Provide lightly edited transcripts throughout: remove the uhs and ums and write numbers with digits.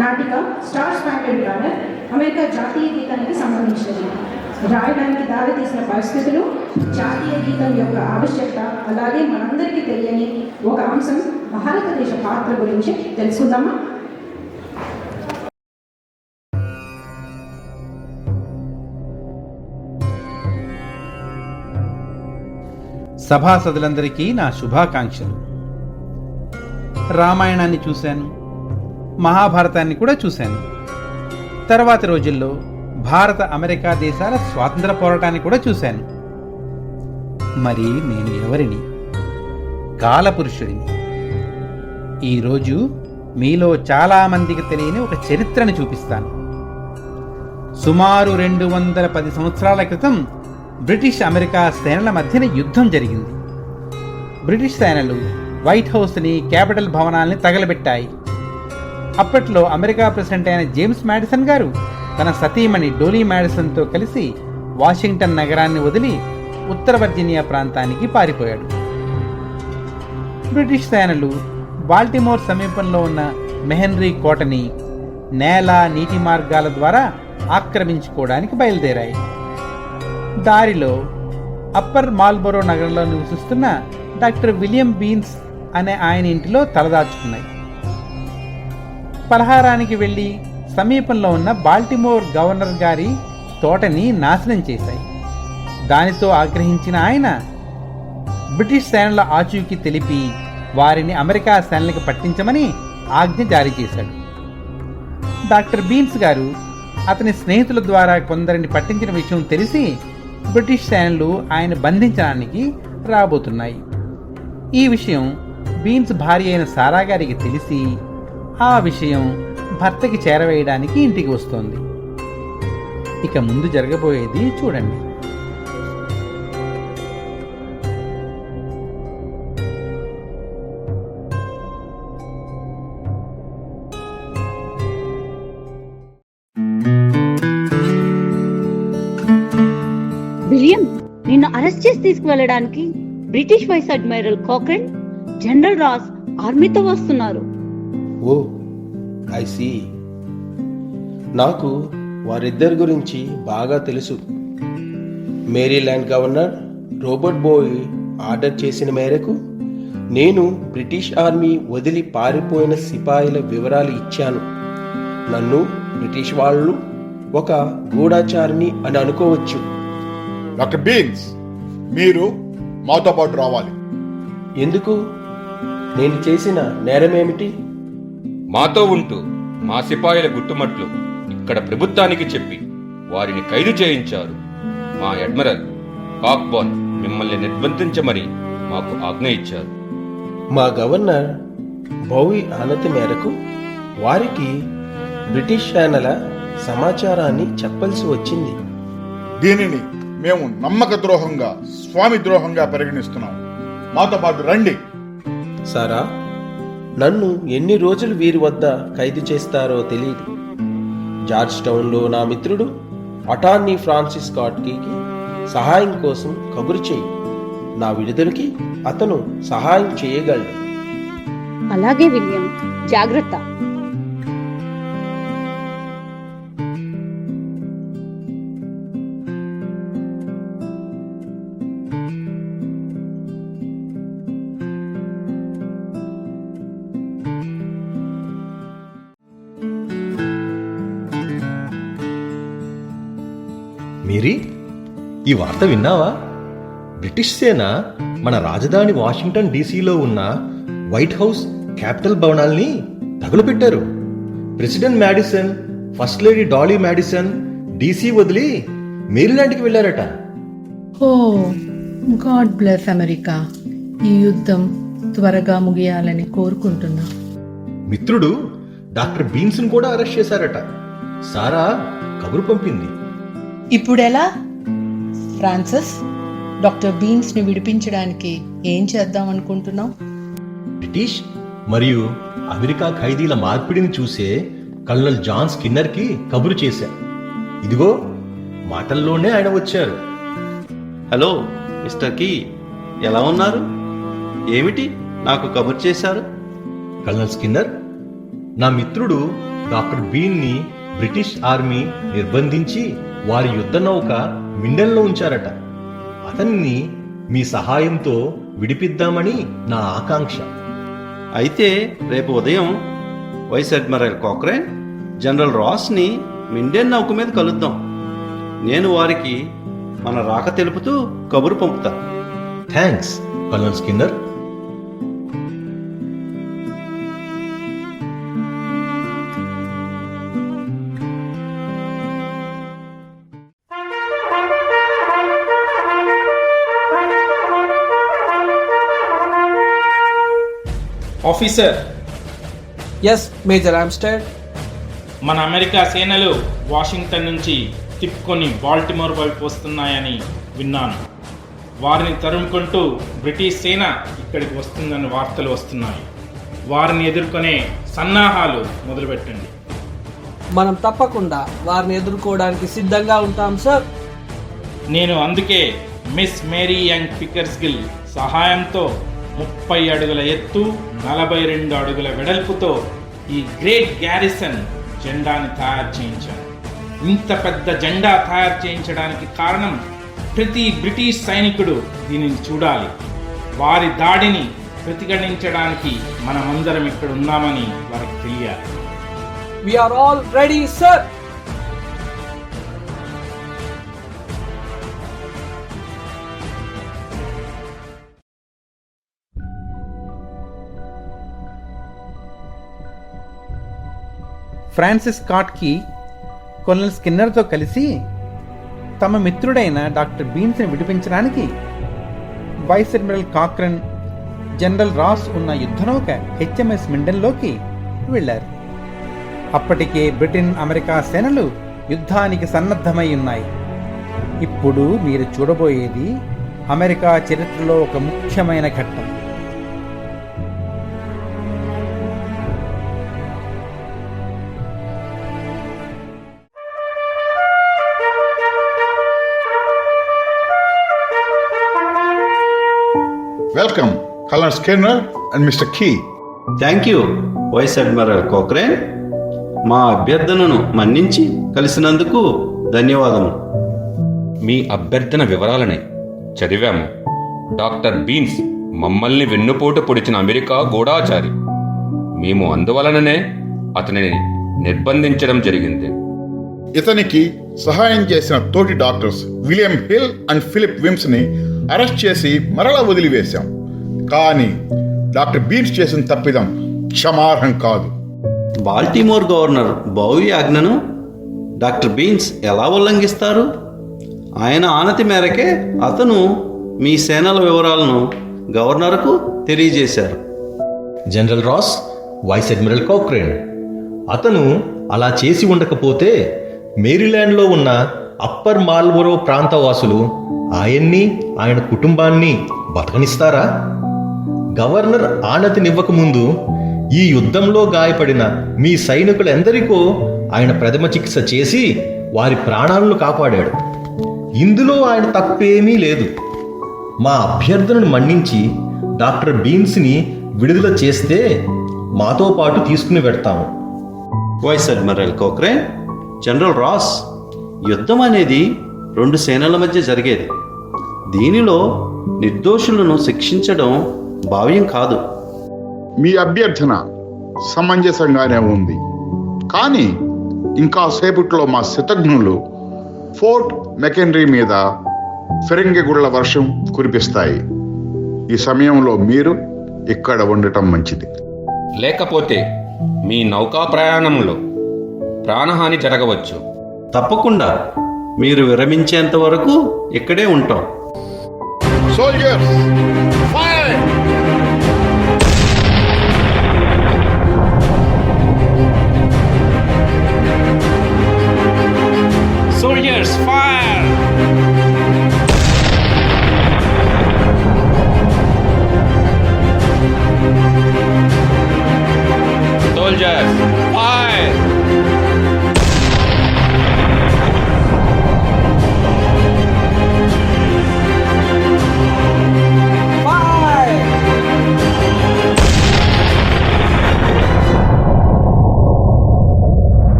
నాటిక star స్పాండెడ్ banner America జాతీయ గీతానికి సంబంధించినది. రాయడానికి దారితీసిన పరిస్థితులు, జాతీయ గీతం యొక్క ఆవశ్యకత, అలాగే మనందరికీ తెలియని ఒక అంశం భారతదేశ పాత్ర గురించి తెలుసుకుందామా? సభాసదులందరికీ నా శుభాకాంక్షలు. రామాయణాన్ని చూశాను, మహాభారతాన్ని కూడా చూశాను. తర్వాతి రోజుల్లో భారత అమెరికా దేశాల స్వాతంత్ర పోరాటాన్ని కూడా చూశాను. మరి నేను ఎవరిని? కాలపురుషుడిని. ఈరోజు మీలో చాలామందికి తెలియని ఒక చరిత్రను చూపిస్తాను. సుమారు 210 సంవత్సరాల క్రితం బ్రిటిష్ అమెరికా సేనల మధ్యన యుద్ధం జరిగింది. బ్రిటిష్ సేనలు వైట్ హౌస్ని, క్యాపిటల్ భవనాల్ని తగలబెట్టాయి. అప్పట్లో అమెరికా ప్రెసిడెంట్ అయిన జేమ్స్ మాడిసన్ గారు తన సతీమణి డోలీ మాడిసన్తో కలిసి వాషింగ్టన్ నగరాన్ని వదిలి ఉత్తర వర్జీనియా ప్రాంతానికి పారిపోయాడు. బ్రిటిష్ సేనలు బాల్టిమోర్ సమీపంలో ఉన్న మెహెన్రీ కోటని నేల, నీటి మార్గాల ద్వారా ఆక్రమించుకోవడానికి బయలుదేరాయి. దారిలో అప్పర్ మార్ల్బరో నగరంలో నివసిస్తున్న డాక్టర్ విలియం బీన్స్ అనే ఆయన ఇంటిలో తలదాచుకున్నాయి. పలహారానికి వెళ్ళి సమీపంలో ఉన్న బాల్టిమోర్ గవర్నర్ గారి తోటని నాశనం చేశాయి. దానితో ఆగ్రహించిన ఆయన బ్రిటిష్ సేనల ఆచూకీ తెలిపి వారిని అమెరికా సేనలకు పట్టించమని ఆజ్ఞ జారీ చేశాడు. డాక్టర్ బీన్స్ గారు అతని స్నేహితుల ద్వారా కొందరిని పట్టించిన విషయం తెలిసి బ్రిటిష్ సేనలు ఆయన బంధించడానికి రాబోతున్నాయి. ఈ విషయం బీన్స్ భార్య అయిన సారా గారికి తెలిసి ఆ విషయం భర్తకి చేరవేయడానికి ఇంటికి వస్తోంది. ఇక ముందు జరగబోయేది చూడండి. విలియం, నిన్ను అరెస్ట్ చేసి తీసుకువెళ్ళడానికి British vice admiral Cochrane, general Ross ఆర్మీతో వస్తున్నారు. Oh, I see. నాకు వారిద్దరి గురించి బాగా తెలుసు. Maryland governor Robert Bowie order చేసిన మేరకు నేను బ్రిటిష్ ఆర్మీ వదిలి పారిపోయిన సిపాయిల వివరాలు ఇచ్చాను. నన్ను బ్రిటిష్ వాళ్ళు ఒక గూఢచారిని అని అనుకోవచ్చు. డాక్టర్ బీన్స్, మీరు మాతో పాటు రావాలి. ఎందుకు? నేను చేసిన నేరమేమిటి? మాతో ఉంటూ మా సిపాయిల గుట్టుమట్లు ఇక్కడ ప్రభుత్వానికి చెప్పి వారిని ఖైదు చేయించారు. మా అడ్మిరల్ కాక్బోర్న్ మిమ్మల్ని నిర్బంధించమని మాకు ఆజ్ఞ ఇచ్చారు. మా గవర్నర్ బౌయి ఆనతి మేరకు వారికి బ్రిటిష్ సేనల సమాచారాన్ని చెప్పాల్సి వచ్చింది. దీనిని మేము నమ్మక ద్రోహంగా, స్వామి ద్రోహంగా పరిగణిస్తున్నాం. మాతో పాటు రండి. సారా, నన్ను ఎన్ని రోజులు వీరి వద్ద ఖైదు చేస్తారో తెలియదు. జార్జ్ టౌన్లో నా మిత్రుడు అటార్నీ ఫ్రాన్సిస్ స్కాట్కి సహాయం కోసం కబురు చేయి. నా విడుదలకి అతను సహాయం చేయగలడు. అలాగే విలియం, జాగ్రత్త. మేరీ, ఈ వార్త విన్నావా? బ్రిటిష్ సేన మన రాజధాని వాషింగ్టన్ డీసీలో ఉన్న వైట్ హౌస్, క్యాపిటల్ భవనాల్ని తగులపెట్టారు. President Madison, first lady Dolly Madison DC వదిలి మేరీల్యాండ్కి వెళ్లారట. Oh God bless America. ఈ యుద్ధం త్వరగా ముగియాలని కోరుకుంటున్నా. మిత్రుడు డాక్టర్ బీన్స్ను కూడా అరెస్ట్ చేశారట. సారా కబురు పంపింది. ఇప్పుడెలా? ఫ్రాన్సిస్, డాక్టర్ బీన్స్ ని విడిపించడానికి ఏం చేద్దాం అనుకుంటున్నావు? బ్రిటిష్ మరియు అమెరికా ఖైదీల మార్పిడిని చూసే కల్నల్ జాన్ స్కిన్నర్ కి కబురు చేశా. ఇదిగో మాటల్లోనే ఆయన వచ్చారు. హలో మిస్టర్ కీ, ఎలా ఉన్నారు? ఏమిటి నాకు కబుర్ చేశారు? కల్నల్ స్కిన్నర్, నా మిత్రుడు డాక్టర్ బీన్ని బ్రిటిష్ ఆర్మీ నిర్బంధించి వారి యుద్ధ నౌక మిండెన్లో ఉంచారట. అతన్ని మీ సహాయంతో విడిపిద్దామని నా ఆకాంక్ష. అయితే రేపు ఉదయం vice admiral Cochrane general రాస్ని Minden నౌక మీద కలుద్దాం. నేను వారికి మన రాక తెలుపుతూ కబురు పంపుతా. Thanks colonel Skinner. Officer. Yes major Armistead. మన అమెరికా సేనలు వాషింగ్టన్ నుంచి తిప్పుకొని బాల్టిమోర్ వైపు వస్తున్నాయని విన్నాను. వారిని తరుముకుంటూ బ్రిటిష్ సేన ఇక్కడికి వస్తుందని వార్తలు వస్తున్నాయి. వారిని ఎదుర్కొనే సన్నాహాలు మొదలుపెట్టండి. మనం తప్పకుండా వారిని ఎదుర్కోవడానికి సిద్ధంగా ఉంటాం సార్. నేను అందుకే మిస్ మేరీ యంగ్ పికర్స్గిల్ సహాయంతో 30 అడుగుల ఎత్తు 42 అడుగుల వెడల్పుతో ఈ గ్రేట్ గ్యారిసన్ జెండాని తయారు చేయించాను. ఇంత పెద్ద జెండా తయారు చేయించడానికి కారణం ప్రతి బ్రిటిష్ సైనికుడు దీనిని చూడాలి. వారి దాడిని ప్రతిఘటించడానికి మనమందరం ఇక్కడ ఉన్నామని వారికి తెలియాలి. We are all ready sir. Francis స్కాట్కి కొల్నల్ స్కిన్నర్తో కలిసి తమ మిత్రుడైన డాక్టర్ బీన్స్ని విడిపించడానికి vice admiral Cochrane, general Ross ఉన్న యుద్ధనౌక హెచ్ఎంఎస్ మిండెన్లోకి వెళ్లారు. అప్పటికే బ్రిటన్, అమెరికా సేనలు యుద్ధానికి సన్నద్ధమై ఉన్నాయి. ఇప్పుడు మీరు చూడబోయేది అమెరికా చరిత్రలో ఒక ముఖ్యమైన ఘట్టం. Welcome colonel Skinner and mister Key. Thank you vice admiral Cochrane. మా అభ్యర్థనను మన్నించి కలిసినందుకు ధన్యవాదము. మీ అభ్యర్థన వివరాలని చదివాము. డాక్టర్ బీన్స్ మమ్మల్ని వెన్నుపోటు పొడిచిన అమెరికా గూఢాచారి. మేము అందువలననే అతనిని నిర్బంధించడం జరిగింది. ఇతనికి సహాయం చేసిన తోటి doctors William Hill and Philip Wims ని అరెస్ట్ చేసి మరలా వదిలివేశాం. కానీ డాక్టర్ బీన్స్ చేసిన తప్పిదం క్షమార్హం కాదు. బాల్టిమోర్ గవర్నర్ బౌయి ఆజ్ఞను డాక్టర్ బీన్స్ ఎలా ఉల్లంఘిస్తారు? ఆయన ఆనతి మేరకే అతను మీ సేనల వివరాలను గవర్నర్కు తెలియజేశారు. General Ross, vice admiral Cochrane, అతను అలా చేసి ఉండకపోతే మేరీల్యాండ్లో ఉన్న అప్పర్ మార్ల్బరో ప్రాంతవాసులు ఆయన్ని, ఆయన కుటుంబాన్ని బతకనిస్తారా? గవర్నర్ ఆనతినివ్వకముందు ఈ యుద్ధంలో గాయపడిన మీ సైనికులందరికో ఆయన ప్రథమ చికిత్స చేసి వారి ప్రాణాలను కాపాడాడు. ఇందులో ఆయన తప్పేమీ లేదు. మా అభ్యర్థనను మన్నించి డాక్టర్ బీన్స్ని విడుదల చేస్తే మాతో పాటు తీసుకుని వెడతాము. Vice admiral Cochrane, general Ross, యుద్ధం అనేది 2 సేనల మధ్య జరిగేది. దీనిలో నిర్దోషులను శిక్షించడం భావ్యం కాదు. మీ అభ్యర్థన సమంజసంగానే ఉంది. కానీ ఇంకా సేపట్లో మా శతఘ్నులు ఫోర్ట్ మెకెన్రీ మీద ఫిరంగి గుళ్ల వర్షం కురిపిస్తాయి. ఈ సమయంలో మీరు ఇక్కడ ఉండటం మంచిది. లేకపోతే మీ నౌకా ప్రయాణంలో ప్రాణహాని జరగవచ్చు. తప్పకుండా మీరు విరమించేంత వరకు ఇక్కడే ఉంటాం. Soldiers, fire! Soldiers, fire! Soldiers, fire! Fire!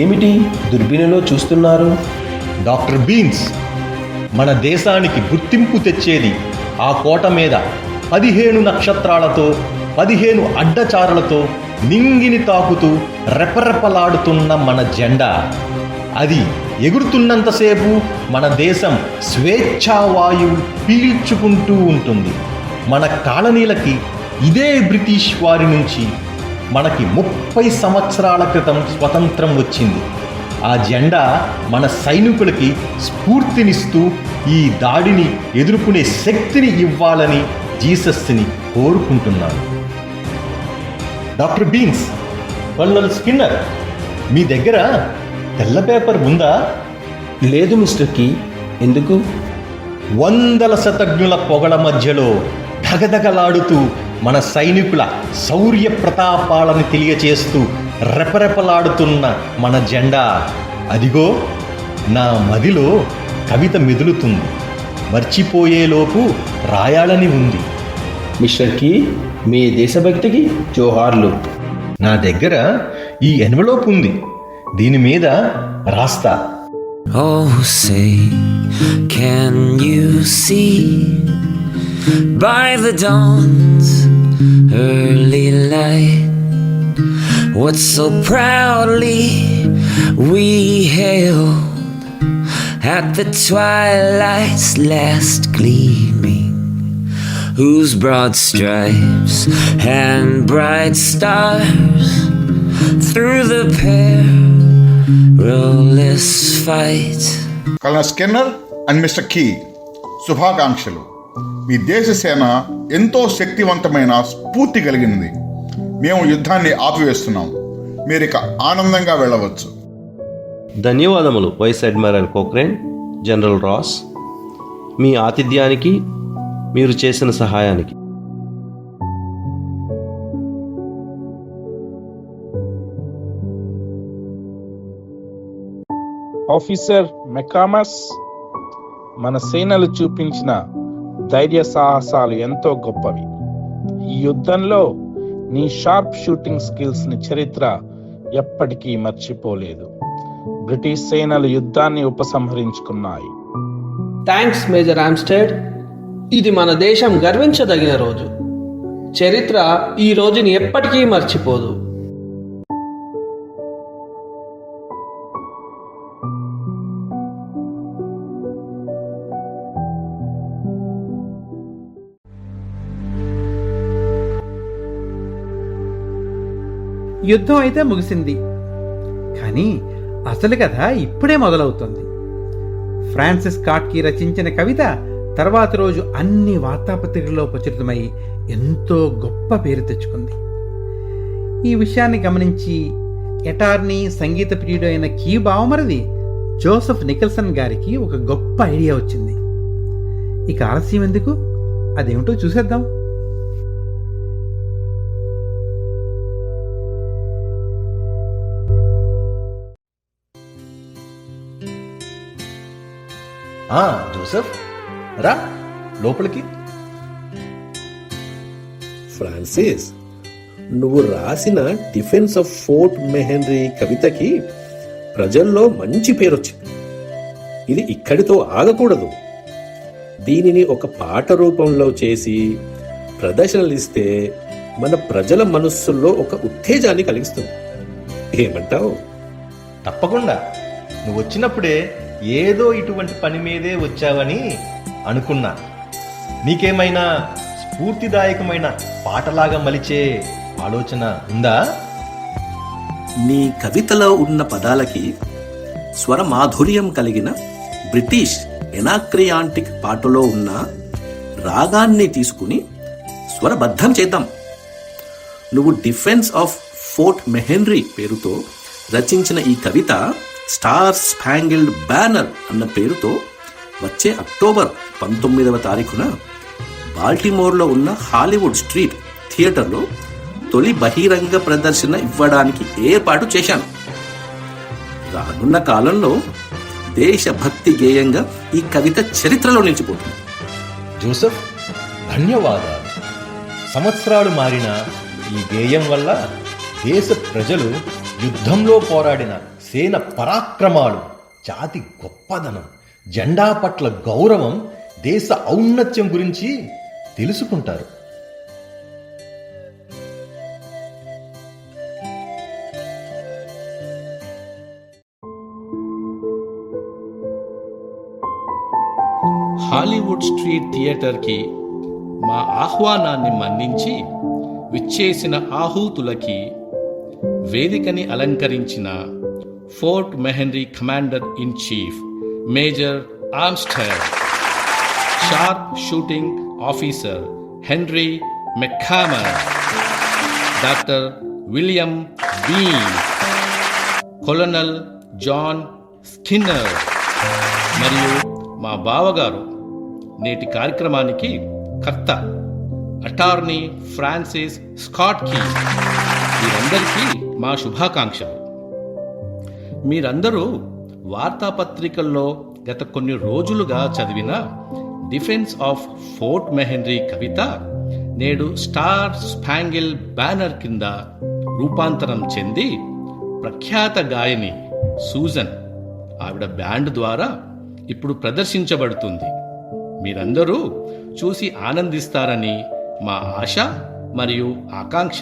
ఏమిటి దుర్బినిలో చూస్తున్నారు? డాక్టర్ బీన్స్, మన దేశానికి గుర్తింపు తెచ్చేది ఆ కోట మీద 15 నక్షత్రాలతో 15 అడ్డచారులతో నింగిని తాకుతూ రెపరెపలాడుతున్న మన జెండా. అది ఎగురుతున్నంతసేపు మన దేశం స్వేచ్ఛావాయువు పీల్చుకుంటూ ఉంటుంది. మన కాలనీలకి ఇదే బ్రిటిష్ వారి నుంచి మనకి 30 సంవత్సరాల క్రితం స్వతంత్రం వచ్చింది. ఆ జెండా మన సైనికులకి స్ఫూర్తినిస్తూ ఈ దాడిని ఎదుర్కొనే శక్తిని ఇవ్వాలని జీసస్ని కోరుకుంటున్నాను. డాక్టర్ బీన్స్, కర్నల్ స్కిన్నర్, మీ దగ్గర తెల్ల పేపర్ ఉందా? లేదు మిస్టర్ కీ. ఎందుకు? వందల శతజ్ఞుల పొగల మధ్యలో ధగధగలాడుతూ మన సైనికుల శౌర్య ప్రతాపాలను తెలియచేస్తూ రెపరెపలాడుతున్న మన జెండా. అదిగో నా మదిలో కవిత మెదులుతుంది. మర్చిపోయేలోపు రాయాలని ఉంది. మిస్టర్ కీ, మీ దేశభక్తికి జోహార్లు. నా దగ్గర ఈ ఎన్వలోప్ ఉంది. దీని మీద రాస్తా. Oh, say, can you see by the dawn's early light what so proudly we hailed at the twilight's last gleaming, whose broad stripes and bright stars through the perilous fight. Colonel Skinner and mister Key, శుభాకాంక్షలు. మీ దేశ సేన ఎంతో శక్తివంతమైన స్ఫూర్తి కలిగినది. మేము యుద్ధాన్ని ఆపివేస్తున్నాం. మీరిక ఆనందంగా వెళ్ళవచ్చు. ధన్యవాదములు వైస్ అడ్మిరల్ కోక్రేన్, జనరల్ రాస్, మీ ఆతిథ్యానికి, మీరు చేసిన సహాయానికి. ఆఫీసర్ మెకామస్, మన సేనలు చూపించిన ధైర్య సాహసాలు ఎంతో గొప్పవి. ఈ యుద్ధంలో నీ షార్ప్ షూటింగ్ స్కిల్స్ ని చరిత్ర ఎప్పటికీ మర్చిపోలేదు. బ్రిటిష్ సేనలు యుద్ధాన్ని ఉపసంహరించుకున్నాయి. Thanks major ఆమ్స్టెడ్. ఇది మన దేశం గర్వించదగిన రోజు. చరిత్ర ఈ రోజుని ఎప్పటికీ మర్చిపోదు. యుద్ధం అయితే ముగిసింది, కానీ అసలు కథ ఇప్పుడే మొదలవుతుంది. ఫ్రాన్సిస్ స్కాట్కి రచించిన కవిత తర్వాత రోజు అన్ని వార్తాపత్రికల్లో ప్రచురితమై ఎంతో గొప్ప పేరు తెచ్చుకుంది. ఈ విషయాన్ని గమనించి అటార్నీ, సంగీత ప్రియుడు అయిన కీ బావమరిది జోసెఫ్ నికల్సన్ గారికి ఒక గొప్ప ఐడియా వచ్చింది. ఇక ఆలస్యం ఎందుకు, అదేమిటో చూసేద్దాం. జోసెఫ్, రా లోపలికి. ఫ్రాన్సిస్, నువ్వు రాసిన డిఫెన్స్ ఆఫ్ ఫోర్ట్ మెహెన్రీ కవితకి ప్రజల్లో మంచి పేరొచ్చింది. ఇది ఇక్కడితో ఆగకూడదు. దీనిని ఒక పాట రూపంలో చేసి ప్రదర్శనలిస్తే మన ప్రజల మనస్సుల్లో ఒక ఉత్తేజాన్ని కలిగిస్తుంది. ఏమంటావు? తప్పకుండా. నువ్వు వచ్చినప్పుడే ఏదో ఇటువంటి పని మీదే వచ్చావని అనుకున్నా. నీకేమైనా స్ఫూర్తిదాయకమైన పాటలాగా మలిచే ఆలోచన ఉందా? నీ కవితలో ఉన్న పదాలకి స్వర మాధుర్యం కలిగిన బ్రిటిష్ ఎనాక్రియాంటిక్ పాటలో ఉన్న రాగాన్ని తీసుకుని స్వరబద్ధం చేద్దాం. నువ్వు డిఫెన్స్ ఆఫ్ ఫోర్ట్ మెహెన్రీ పేరుతో రచించిన ఈ కవిత స్టార్ స్పాంగిల్డ్ బ్యానర్ అన్న పేరుతో వచ్చే అక్టోబర్ 19వ తారీఖున బాల్టిమోర్లో ఉన్న హాలీవుడ్ స్ట్రీట్ థియేటర్లో తొలి బహిరంగ ప్రదర్శన ఇవ్వడానికి ఏర్పాటు చేశాను. రానున్న కాలంలో దేశభక్తి గేయంగా ఈ కవిత చరిత్రలో నిలిచిపోతుంది. జోసెఫ్, ధన్యవాదాలు. సంవత్సరాలు మారిన ఈ గేయం వల్ల దేశ ప్రజలు యుద్ధంలో పోరాడిన సేన పరాక్రమాలు, జాతి గొప్పదనం, జెండా పట్ల గౌరవం, దేశ ఔన్నత్యం గురించి తెలుసుకుంటారు. హాలీవుడ్ స్ట్రీట్ థియేటర్కి మా ఆహ్వానాన్ని మన్నించి విచ్చేసిన ఆహూతులకి, వేదికని అలంకరించిన Fort McHenry commander in chief major Armistead, sharp shooting officer Henry McComas, doctor William Beanes, colonel John Skinner మరియు మా బావగారు, నేటి కార్యక్రమానికి కర్త అటార్నీ ఫ్రాన్సిస్ స్కాట్కి, వీరందరికీ మా శుభాకాంక్షలు. మీరందరూ వార్తాపత్రికల్లో గత కొన్ని రోజులుగా చదివిన డిఫెన్స్ ఆఫ్ ఫోర్ట్ మెహెన్రీ కవిత నేడు స్టార్ స్పాంగిల్ బ్యానర్ కింద రూపాంతరం చెంది ప్రఖ్యాత గాయని సూజన్, ఆవిడ బ్యాండ్ ద్వారా ఇప్పుడు ప్రదర్శించబడుతుంది. మీరందరూ చూసి ఆనందిస్తారని మా ఆశ మరియు ఆకాంక్ష.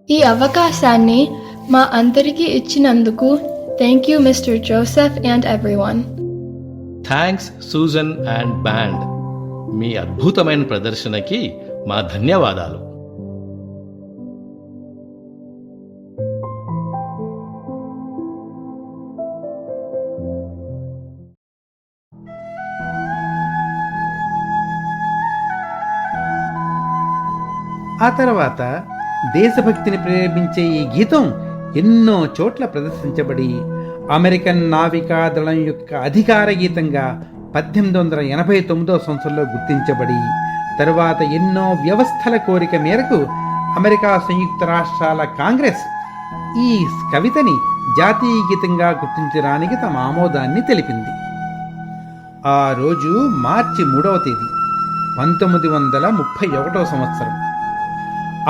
ఈ అవకాశాన్ని మా అందరికీ ఇచ్చినందుకు thank you mister Joseph and everyone. Thanks Susan and band. మీ అద్భుతమైన ప్రదర్శనకి మా ధన్యవాదాలు. ఆ తర్వాత దేశభక్తిని ప్రేరేపించే ఈ గీతం ఎన్నో చోట్ల ప్రదర్శించబడి అమెరికన్ నావికా దళం యొక్క అధికార గీతంగా 1889 సంవత్సరంలో గుర్తించబడి తరువాత ఎన్నో వ్యవస్థల కోరిక మేరకు అమెరికా సంయుక్త రాష్ట్రాల కాంగ్రెస్ ఈ కవితని జాతీయ గీతంగా గుర్తించడానికి తమ ఆమోదాన్ని తెలిపింది. ఆ రోజు మార్చి 3వ తేదీ 1931 సంవత్సరం.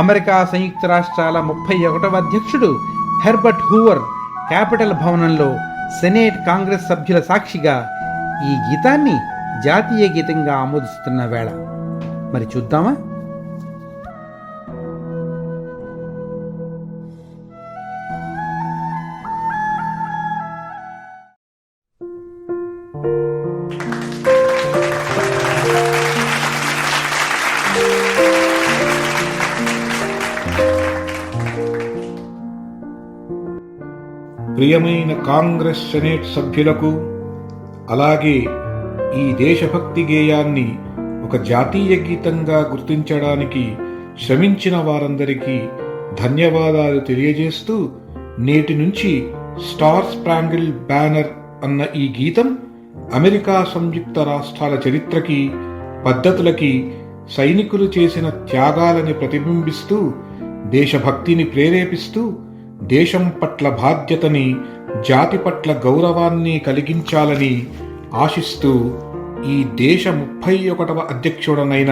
అమెరికా సంయుక్త రాష్ట్రాల 31వ అధ్యక్షుడు హెర్బర్ట్ హూవర్ క్యాపిటల్ భవనంలో సెనేట్ కాంగ్రెస్ సభ్యుల సాక్షిగా ఈ గీతాన్ని జాతీయ గీతంగా ఆమోదిస్తున్న వేళ. మరి చూద్దామా? ప్రియమైన కాంగ్రెస్ సెనేట్ సభ్యులకు, అలాగే ఈ దేశభక్తి గేయాన్ని ఒక జాతీయ గీతంగా గుర్తించడానికి శ్రమించిన వారందరికీ ధన్యవాదాలు తెలియజేస్తూ, నేటి నుంచి స్టార్ స్పాంగిల్ బ్యానర్ అన్న ఈ గీతం అమెరికా సంయుక్త రాష్ట్రాల చరిత్రకి, పద్ధతులకి, సైనికులు చేసిన త్యాగాలని ప్రతిబింబిస్తూ, దేశభక్తిని ప్రేరేపిస్తూ, దేశం పట్ల బాధ్యతని, జాతి పట్ల గౌరవాన్ని కలిగించాలని ఆశిస్తూ ఈ దేశ 31వ అధ్యక్షుడనైన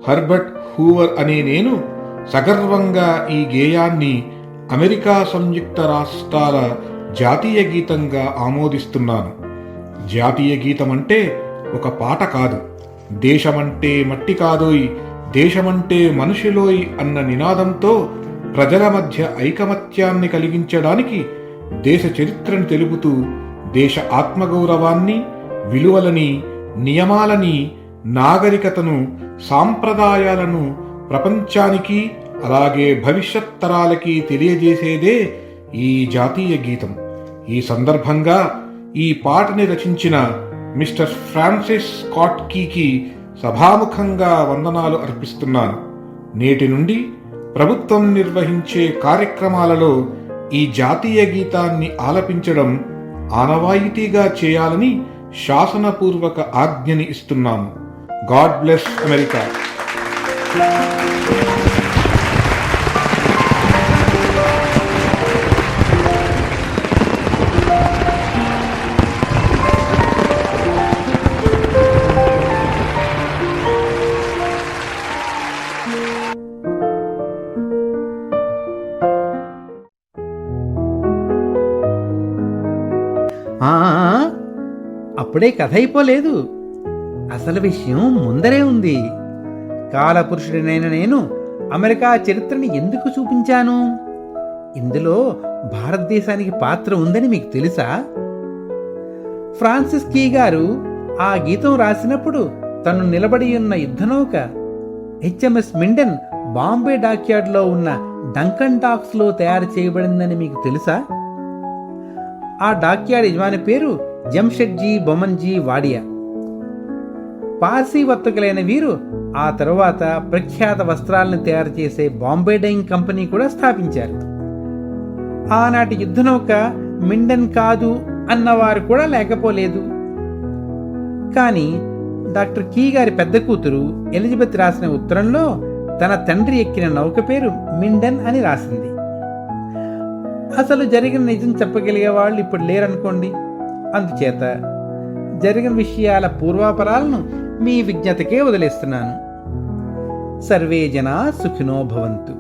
హర్బర్ట్ హూవర్ అనే నేను సగర్వంగా ఈ గేయాన్ని అమెరికా సంయుక్త రాష్ట్రాల జాతీయ గీతంగా ఆమోదిస్తున్నాను. జాతీయ గీతం అంటే ఒక పాట కాదు, దేశమంటే మట్టి కాదోయ్, దేశమంటే మనుషులోయ్ అన్న నినాదంతో ప్రజల మధ్య ఐకమత్యాన్ని కలిగించడానికి దేశ చరిత్రను తెలుపుతూ దేశ ఆత్మగౌరవాన్ని, విలువలని, నియమాలని, నాగరికతను, సాంప్రదాయాలను ప్రపంచానికి అలాగే భవిష్యత్ తరాలకి తెలియజేసేదే ఈ జాతీయ గీతం. ఈ సందర్భంగా ఈ పాటని రచించిన మిస్టర్ ఫ్రాన్సిస్ స్కాట్ కీకి సభాముఖంగా వందనాలు అర్పిస్తున్నాను. నేటి నుండి ప్రభుత్వం నిర్వహించే కార్యక్రమాలలో ఈ జాతీయ గీతాన్ని ఆలపించడం ఆనవాయితీగా చేయాలని శాసనపూర్వక ఆజ్ఞని ఇస్తున్నాము. God bless America. అప్పుడే కథ అయిపోలేదు, అసలు విషయం ముందరే ఉంది. కాలపురుషుడినైన నేను అమెరికా చరిత్రని ఎందుకు చూపించాను? ఇందులో భారతదేశానికి పాత్ర ఉందని మీకు తెలుసా? ఫ్రాన్సిస్ కీ గారు ఆ గీతం రాసినప్పుడు తను నిలబడి ఉన్న యుద్ధనౌక HMS మిండెన్ బాంబే డాక్యార్డ్లో ఉన్న డంకన్ డాక్స్లో తయారు చేయబడిందని మీకు తెలుసా? ఆ డాక్యార్డ్ యజమాని పేరు జంషెడ్జీ బొమన్జీ వాడియా. పార్సీ వర్తకులైన వీరు ఆ తరువాత ప్రఖ్యాత వస్త్రాలను తయారు చేసే బాంబే డైయింగ్ కంపెనీ కూడా స్థాపించారు. ఆనాటి యుద్ధనౌక మిండెన్ కాదు అన్నవారు కూడా లేకపోలేదు. కానీ డాక్టర్ కీ గారి పెద్ద కూతురు ఎలిజబెత్ రాసిన ఉత్తరంలో తన తండ్రి ఎక్కిన నౌక పేరు మిండెన్ అని రాసింది. అసలు జరిగిన నిజం చెప్పగలిగే వాళ్ళు ఇప్పుడు లేరనుకోండి. అందుచేత జరిగిన విషయాల పూర్వాపరాలను మీ విజ్ఞతకే వదిలేస్తున్నాను. సర్వే జనా సుఖినో భవంతు.